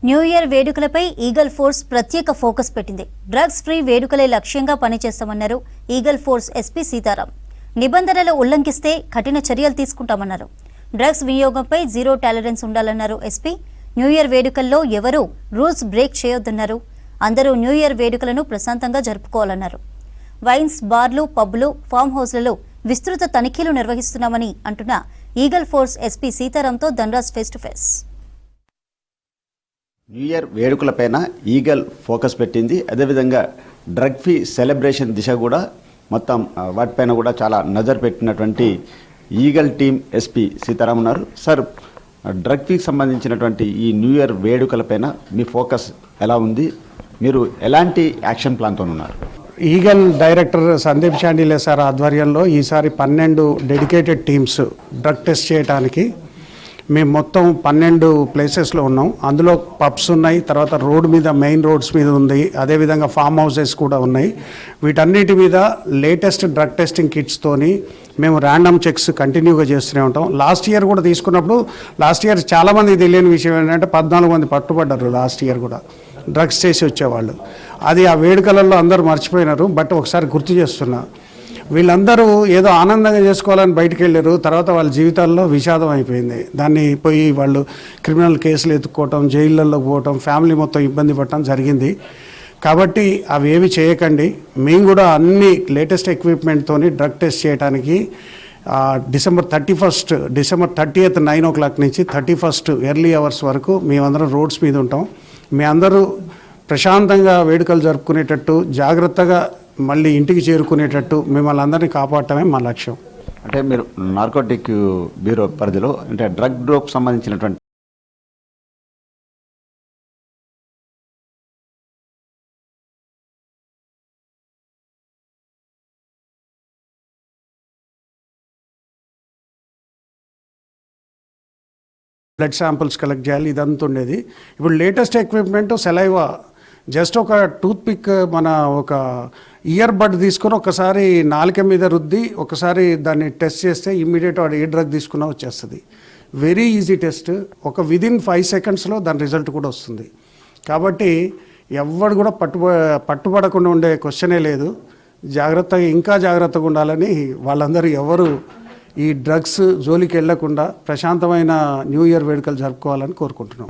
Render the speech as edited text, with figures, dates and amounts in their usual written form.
New year వేడుకలపై eagle force ప్రత్యేక focus పెట్టింది. Drugs free వేడుకలే లక్ష్యంగా పనిచేస్తామన్నారు ఈగల్ ఫోర్స్ ఎస్పీ సీతారాం. నిబంధనలు ఉల్లంఘిస్తే కఠిన చర్యలు తీసుకుంటామన్నారు. డ్రగ్స్ వినియోగంపై జీరో టాలరెన్స్ ఉండాలన్నారు ఎస్పీ. న్యూ ఇయర్ వేడుకల్లో ఎవరూ రూల్స్ బ్రేక్ చేయొద్దన్నారు. అందరూ న్యూ ఇయర్ వేడుకలను ప్రశాంతంగా జరుపుకోవాలన్నారు. వైన్స్, బార్లు, పబ్లు, ఫామ్ హౌస్లలో విస్తృత తనిఖీలు నిర్వహిస్తున్నామని అంటున్న ఈగల్ ఫోర్స్ ఎస్పీ సీతారాంతో Dhanraj face to face. New year వేడుకలపైన ఈగల్ ఫోకస్ పెట్టింది. అదేవిధంగా డ్రగ్ ఫ్రీ సెలబ్రేషన్ దిశ కూడా మొత్తం వాటిపైన కూడా చాలా నజర్ పెట్టినటువంటి ఈగల్ టీమ్ ఎస్పీ సీతారాం ఉన్నారు. సార్, డ్రగ్ ఫ్రీకి సంబంధించినటువంటి ఈ న్యూ ఇయర్ వేడుకలపైన మీ ఫోకస్ ఎలా ఉంది? మీరు ఎలాంటి యాక్షన్ ప్లాన్తో ఉన్నారు? ఈగల్ డైరెక్టర్ సందీప్ చాండిలే సార్ ఆధ్వర్యంలో ఈసారి 12 డెడికేటెడ్ టీమ్స్ డ్రగ్ టెస్ట్ చేయడానికి మేము మొత్తం 12 ప్లేసెస్లో ఉన్నాం. అందులో పబ్స్ ఉన్నాయి, తర్వాత రోడ్ మీద మెయిన్ రోడ్స్ మీద ఉంది, అదేవిధంగా ఫామ్ హౌసెస్ కూడా ఉన్నాయి. వీటన్నిటి మీద లేటెస్ట్ డ్రగ్ టెస్టింగ్ కిట్స్తోని మేము ర్యాండమ్ చెక్స్ కంటిన్యూగా చేస్తూనే ఉంటాం. లాస్ట్ ఇయర్ కూడా తీసుకున్నప్పుడు చాలామంది తెలియని విషయం ఏంటంటే 14 మంది పట్టుబడ్డారు లాస్ట్ ఇయర్ కూడా డ్రగ్స్ చేసి వచ్చేవాళ్ళు. అది ఆ వేడుకలలో అందరూ మర్చిపోయినారు. బట్ ఒకసారి గుర్తు చేస్తున్నా, వీళ్ళందరూ ఏదో ఆనందంగా చేసుకోవాలని బయటికి వెళ్ళారు. తర్వాత వాళ్ళ జీవితాల్లో విషాదం అయిపోయింది. దాన్ని పోయి వాళ్ళు క్రిమినల్ కేసులు ఎత్తుక్కోవటం, జైళ్ళల్లో పోవటం, ఫ్యామిలీ మొత్తం ఇబ్బంది పడటం జరిగింది. కాబట్టి అవి ఏవి చేయకండి. మేము కూడా అన్ని లేటెస్ట్ ఎక్విప్మెంట్తోని డ్రగ్ టెస్ట్ చేయడానికి డిసెంబర్ 30th 9 o'clock నుంచి 31st ఎర్లీ అవర్స్ వరకు మేమందరం రోడ్స్ మీద ఉంటాం. మీ అందరూ ప్రశాంతంగా వేడుకలు జరుపుకునేటట్టు, జాగ్రత్తగా మళ్ళీ ఇంటికి చేరుకునేటట్టు మిమ్మల్ని అందరినీ కాపాడటమే మా లక్ష్యం. అంటే మీరు నార్కోటిక్ బ్యూరో పరిధిలో అంటే డ్రగ్ డ్రోప్ సంబంధించినటువంటి బ్లడ్ శాంపుల్స్ కలెక్ట్ చేయాలి, ఇదంతా ఉండేది. ఇప్పుడు లేటెస్ట్ ఎక్విప్మెంట్ సెలైవా, జస్ట్ ఒక టూత్ పిక్, మన ఒక ఇయర్ బడ్ తీసుకొని ఒకసారి నాలుక మీద రుద్ది ఒకసారి దాన్ని టెస్ట్ చేస్తే ఇమ్మీడియట్ వాడు ఏ డ్రగ్ తీసుకున్నా వచ్చేస్తుంది. Very easy test. ఒక విదిన్ 5 secondsలో దాని రిజల్ట్ కూడా వస్తుంది. కాబట్టి ఎవరు కూడా పట్టుబడకుండా ఉండే క్వశ్చనే లేదు. ఇంకా జాగ్రత్తగా ఉండాలని వాళ్ళందరూ ఎవరు ఈ డ్రగ్స్ జోలికి వెళ్లకుండా ప్రశాంతమైన న్యూ ఇయర్ వేడుకలు జరుపుకోవాలని కోరుకుంటున్నాం.